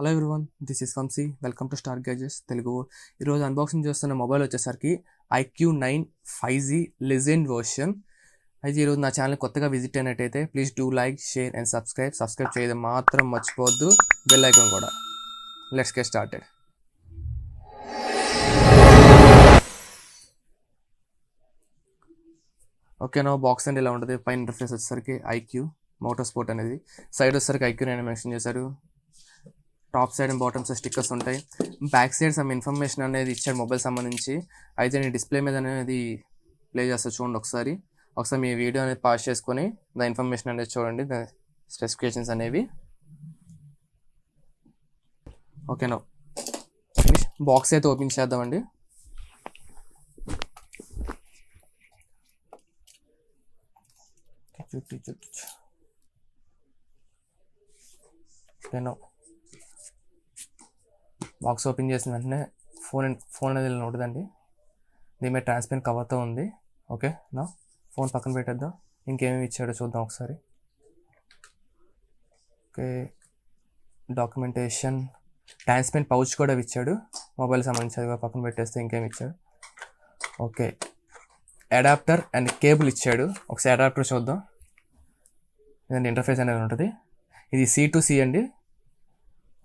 Hello everyone, this is Vamshi. Welcome to Star Gadgets Telugu. ఈరోజు unboxing చేస్తున్న mobile వచ్చేసరికి IQOO 5G legend version. అయితే ఈరోజు నా ఛానల్ కొత్తగా విజిట్ అయినట్టయితే please do like, share and subscribe చేయడం మాత్రం మర్చిపోవద్దు. బెల్ ఐకాన్ కూడా. Let's get started. ఓకేనా, బాక్స్ అండ్ ఇలా ఉంటుంది. పైన ఇంటర్ఫేస్ వచ్చేసరికి IQOO మోటార్ స్పోర్ట్ అనేది, సైడ్ వచ్చేసరికి IQOO అని మెన్షన్ చేశారు. Top side and bottom side stickers ఉంటాయి. బ్యాక్ సైడ్ సమ్ ఇన్ఫర్మేషన్ అనేది ఇచ్చాడు మొబైల్ సంబంధించి. అయితే నేను డిస్ప్లే మీద అనేది ప్లే చేస్తా చూడండి. ఒకసారి మీ వీడియో అనేది పాస్ చేసుకొని దా ఇన్ఫర్మేషన్ అనేది చూడండి, దా స్పెసిఫికేషన్స్ అనేవి. ఓకేనా, బాక్స్ అయితే ఓపెన్ చేద్దామండి. ఓకేనా, బాక్స్ ఓపెన్ చేసిన వెంటనే ఫోన్ అనేది ఇలా ఉంటుందండి. దీని మీద ట్రాన్స్పరెంట్ కవర్తో ఉంది. ఓకే నా ఫోన్ పక్కన పెట్టేద్దాం. ఇంకేమేమి ఇచ్చాడో చూద్దాం ఒకసారి. ఓకే, డాక్యుమెంటేషన్, ట్రాన్స్పరెంట్ పౌచ్ కూడా ఇచ్చాడు. మొబైల్ సంబంధించి పక్కన పెట్టేస్తే ఇంకేమి ఇచ్చాడు. ఓకే, అడాప్టర్ అండ్ కేబుల్ ఇచ్చాడు. ఒకసారి అడాప్టర్ చూద్దాం. ఇదండి ఇంటర్ఫేస్ అనేది ఉంటుంది. ఇది C2C అండి.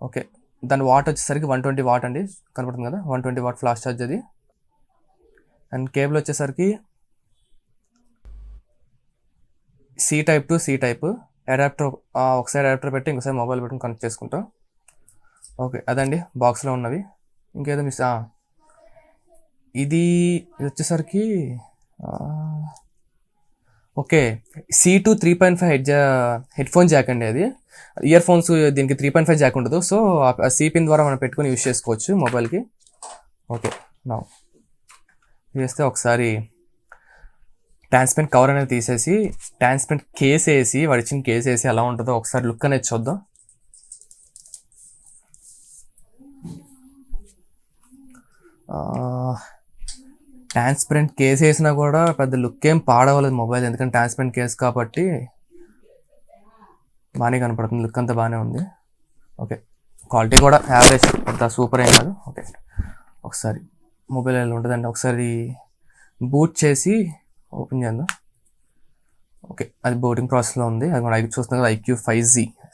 ఓకే, దాని వాట్ వచ్చేసరికి 120 వాట్ అండి, కనపడుతుంది కదా, 120 వాట్ ఫ్లాష్ ఛార్జ్ అది. అండ్ కేబుల్ వచ్చేసరికి C type to C type. Adapter ఒకసారి అడాప్టర్ పెట్టి ఇంకోసారి మొబైల్ పెట్టుకుని కనెక్ట్ చేసుకుంటాం. ఓకే, అదండి బాక్స్లో ఉన్నవి. ఇంకేదో మిస్, ఇది వచ్చేసరికి okay, C2 3.5 head phone Jack అండి. అది ఇయర్ ఫోన్స్ దీనికి 3.5 జాక్ ఉండదు. సో ఆ C పిన్ ద్వారా మనం పెట్టుకొని యూజ్ చేసుకోవచ్చు మొబైల్కి. ఓకే, నా చేస్తే ఒకసారి ట్రాన్స్పరెంట్ కవర్ అనేది తీసేసి ట్రాన్స్పరెంట్ కేస్ వేసి, వాడు ఇచ్చిన కేస్ వేసి ఎలా ఉంటుందో ఒకసారి లుక్ అనేది చూద్దాం. ట్రాన్స్పరెంట్ కేస్ వేసినా కూడా పెద్ద లుక్ ఏం పాడవలేదు మొబైల్, ఎందుకంటే ట్రాన్స్పరెంట్ కేస్ కాబట్టి బాగానే కనపడుతుంది. లుక్ అంతా బాగానే ఉంది. ఓకే, క్వాలిటీ కూడా యావరేజ్, అంత సూపర్ ఏం కాదు. ఓకే, ఒకసారి మొబైల్ ఎలా ఉంటుందండి, ఒకసారి బూట్ చేసి ఓపెన్ చేద్దాం. ఓకే, అది బూటింగ్ ప్రాసెస్లో ఉంది. అది మనం చూస్తున్నాం కదా, IQOO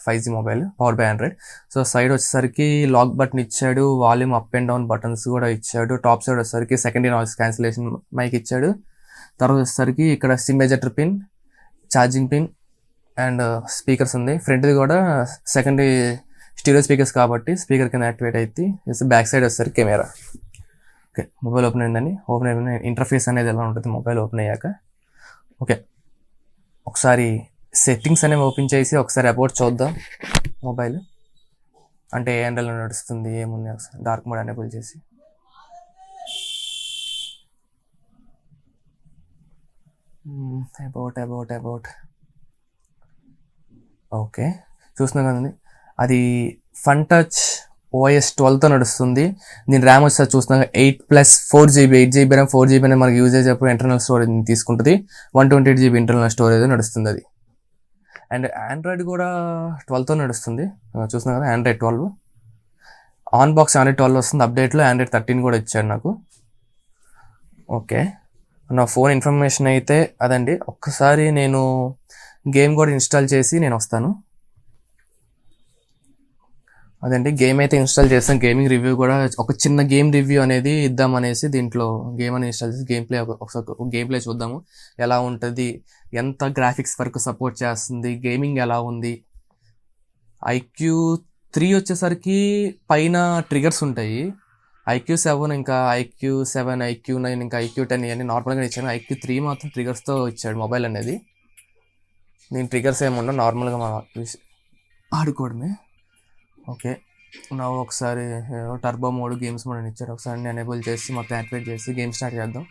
5G mobile, power by Android. So side వచ్చేసరికి లాక్ బటన్ ఇచ్చాడు, volume up and down buttons కూడా ఇచ్చాడు. టాప్ సైడ్ వచ్చేసరికి సెకండరీ నాయిస్ క్యాన్సిలేషన్ మైక్ ఇచ్చాడు. తర్వాత వచ్చేసరికి ఇక్కడ SIM ejector pin, charging pin and speakers ఉంది. ఫ్రంట్ది కూడా సెకండరీ స్టీరియో స్పీకర్స్ కాబట్టి స్పీకర్ కింద యాక్టివేట్ అయితే. బ్యాక్ సైడ్ వచ్చేసరికి కెమెరా. ఓకే, మొబైల్ ఓపెన్ అయిందని, ఓపెన్ అయిన ఇంటర్ఫేస్ అనేది ఎలా ఉంటుంది మొబైల్ ఓపెన్ అయ్యాక. ఓకే, ఒకసారి సెట్టింగ్స్ అనేవి ఓపెన్ చేసి ఒకసారి అబౌట్ చూద్దాం మొబైల్. అంటే ఏ ఎండలో నడుస్తుంది, ఏముంది, ఒకసారి డార్క్ మోడ్ ఎనేబుల్ చేసి. అబౌట్ ఓకే, చూస్తున్నాం కదండి, అది ఫన్ టచ్ OS 12తో నడుస్తుంది. దీని ర్యామ్ వచ్చేసి చూస్తున్నాం 8+4GB, 8GB ర్యామ్, 4GB అనేది మనకి యూజేజ్ అప్పుడు ఇంటర్నల్ స్టోరేజ్ తీసుకుంటుంది. 128GB ఇంటర్నల్ స్టోరేజ్ నడుస్తుంది అది. అండ్ ఆండ్రాయిడ్ కూడా 12తో నడుస్తుంది. చూస్తున్నాం కదా, ఆండ్రాయిడ్ 12 ఆన్ బాక్స్ ఆండ్రాయిడ్ 12 వస్తుంది. అప్డేట్లో ఆండ్రాయిడ్ 13 కూడా ఇచ్చాడు నాకు. ఓకే, నా ఫోన్ ఇన్ఫర్మేషన్ అయితే అదండి. ఒక్కసారి నేను గేమ్ కూడా ఇన్స్టాల్ చేసి నేను వస్తాను. అదండి, గేమ్ అయితే ఇన్స్టాల్ చేస్తాను. గేమింగ్ రివ్యూ కూడా, ఒక చిన్న గేమ్ రివ్యూ అనేది ఇద్దామనేసి దీంట్లో గేమ్ అని ఇన్స్టాల్ చేసి గేమ్ ప్లే చూద్దాము ఎలా ఉంటుంది, ఎంత గ్రాఫిక్స్ వరకు సపోర్ట్ చేస్తుంది, గేమింగ్ ఎలా ఉంది. IQOO 3 వచ్చేసరికి పైన ట్రిగర్స్ ఉంటాయి. IQOO 7, ఇంకా IQOO 7, IQOO 9, ఇంకా IQOO 10 ఇవన్నీ నార్మల్గా ఇచ్చాను. IQOO 3 మాత్రం ట్రిగర్స్తో ఇచ్చాడు మొబైల్ అనేది. నేను ట్రిగర్స్ ఏముండవు, నార్మల్గా మా ఆడుకోవడమే. ఓకే, నా ఒకసారి టర్బో మోడ్, గేమ్స్ మోడ్ అని ఇచ్చారు. ఒకసారి నేను ఎనేబుల్ చేసి మొత్తం యాక్టివేట్ చేసి గేమ్ స్టార్ట్ చేద్దాం.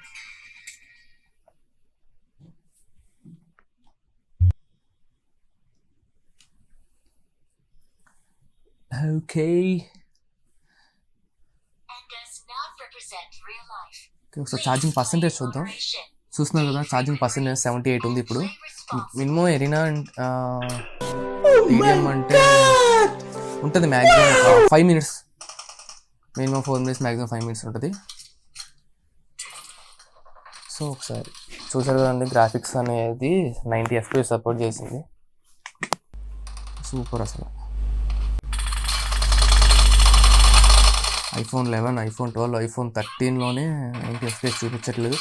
ఓకే, ఒకసార్ ఛార్జింగ్ పర్సెంటేజ్ చూద్దాం. చూస్తున్నారు కదా, ఛార్జింగ్ పర్సెంటేజ్ 78 ఉంది ఇప్పుడు. మినిమం ఎరీనా టీడీఎం అంటే ఉంటుంది మ్యాక్సిమం ఒక 5 minutes, minimum 4 minutes, maximum 5 minutes ఉంటుంది. సో ఒకసారి చూసారు కదండి, గ్రాఫిక్స్ అనేది 90 FPS సపోర్ట్ చేసింది. సూపర్ అసలు. iPhone 11, iPhone 12, iPhone 13లోనే 90 FPS చూపించట్లేదు.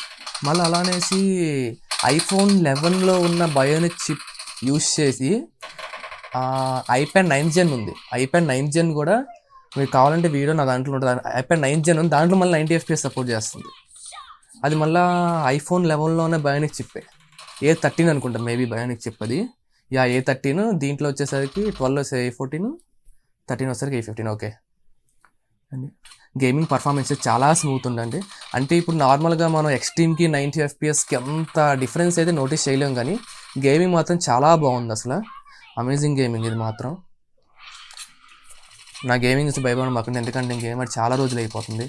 మళ్ళీ అలానేసి iPhone 11లో ఉన్న బయోనిక్ చిప్ యూస్ చేసి iPad 9th Gen ఉంది. iPad 9th Gen కూడా మీకు కావాలంటే వీడియో నా దాంట్లో ఉంటుంది. iPad 9th Gen ఉంది, దాంట్లో మళ్ళీ 90 FPS సపోర్ట్ చేస్తుంది. అది మళ్ళీ iPhone 11లోనే బయోనిక్ చిప్పే. A13 అనుకుంటా మేబీ బయోనిక్ చిప్ అది. A13, దీంట్లో వచ్చేసరికి 12 A14, 13 వచ్చేసరికి A15. ఓకే అండి. గేమింగ్ పర్ఫార్మెన్స్ చాలా స్మూత్ ఉందండి. అంటే ఇప్పుడు నార్మల్గా మనం ఎక్స్ట్రీమ్కి 90 FPSకి అంత డిఫరెన్స్ అయితే నోటీస్ చేయలేం, కానీ గేమింగ్ మాత్రం చాలా బాగుంది అసలు. అమేజింగ్ గేమింగ్ ఇది మాత్రం. నా గేమింగ్ నుంచి భయపడడం మాకు, ఎందుకంటే గేమ్ అది చాలా రోజులు అయిపోతుంది.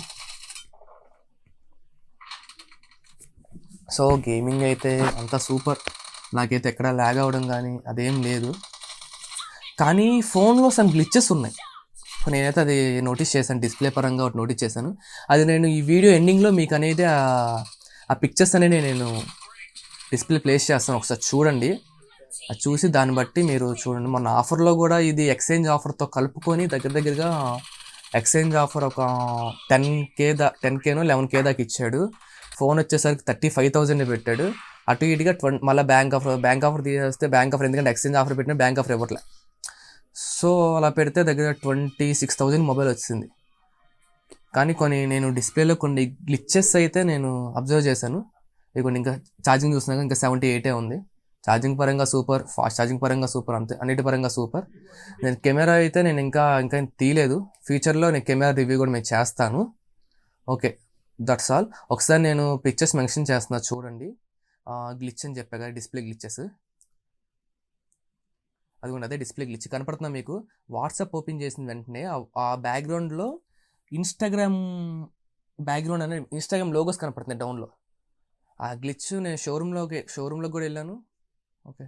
సో గేమింగ్ అయితే అంతా సూపర్. నాకైతే ఎక్కడ ల్యాగ్ అవ్వడం కానీ అదేం లేదు. కానీ ఫోన్లో సమ్ గ్లిచెస్ ఉన్నాయి. నేనైతే అది నోటీస్ చేశాను, డిస్ప్లే పరంగా ఒకటి నోటీస్ చేశాను. అది నేను ఈ వీడియో ఎండింగ్లో మీకు అనేది ఆ పిక్చర్స్ అనేది నేను డిస్ప్లే ప్లేస్ చేస్తాను, ఒకసారి చూడండి. అది చూసి దాన్ని బట్టి మీరు చూడండి. మొన్న ఆఫర్లో కూడా ఇది ఎక్స్చేంజ్ ఆఫర్తో కలుపుకొని దగ్గరగా ఎక్స్చేంజ్ ఆఫర్ ఒక 10Kనో 11K దాకా ఇచ్చాడు. ఫోన్ వచ్చేసరికి 35,000 పెట్టాడు. అటు ఇటుగా మళ్ళీ బ్యాంక్ ఆఫర్ తీసేస్తే బ్యాంక్ ఆఫర్, ఎందుకంటే ఎక్స్చేంజ్ ఆఫర్ పెట్టిన బ్యాంక్ ఆఫర్ ఇవ్వట్లే. సో అలా పెడితే దగ్గర 26,000 మొబైల్ వచ్చింది. కానీ నేను డిస్ప్లేలో కొన్ని గ్లిచెస్ అయితే నేను అబ్జర్వ్ చేశాను. ఇక ఇంకా ఛార్జింగ్ చూసినాక ఇంకా 78 ఉంది. ఛార్జింగ్ పరంగా సూపర్, ఫాస్ట్ ఛార్జింగ్ పరంగా సూపర్, అంతే అన్నిటి పరంగా సూపర్. నేను కెమెరా అయితే నేను ఇంకా తీయలేదు. ఫ్యూచర్లో నేను కెమెరా రివ్యూ కూడా నేను చేస్తాను. Okay, that's all. ఒకసారి నేను పిక్చర్స్ మెన్షన్ చేస్తున్నా చూడండి. గ్లిచ్ అని చెప్పా కదా, డిస్ప్లే గ్లిచెస్. అదిగోండి, అదే డిస్ప్లే గ్లిచ్ కనపడుతున్నా మీకు. వాట్సాప్ ఓపెన్ చేసిన వెంటనే ఆ బ్యాక్గ్రౌండ్లో ఇన్స్టాగ్రామ్ బ్యాక్గ్రౌండ్ అనేది ఇన్స్టాగ్రామ్ లోగోస్ కనపడుతున్నాయి డౌన్లో. ఆ గ్లిచ్ నేను షోరూంలోకి కూడా వెళ్ళాను. ఓకే.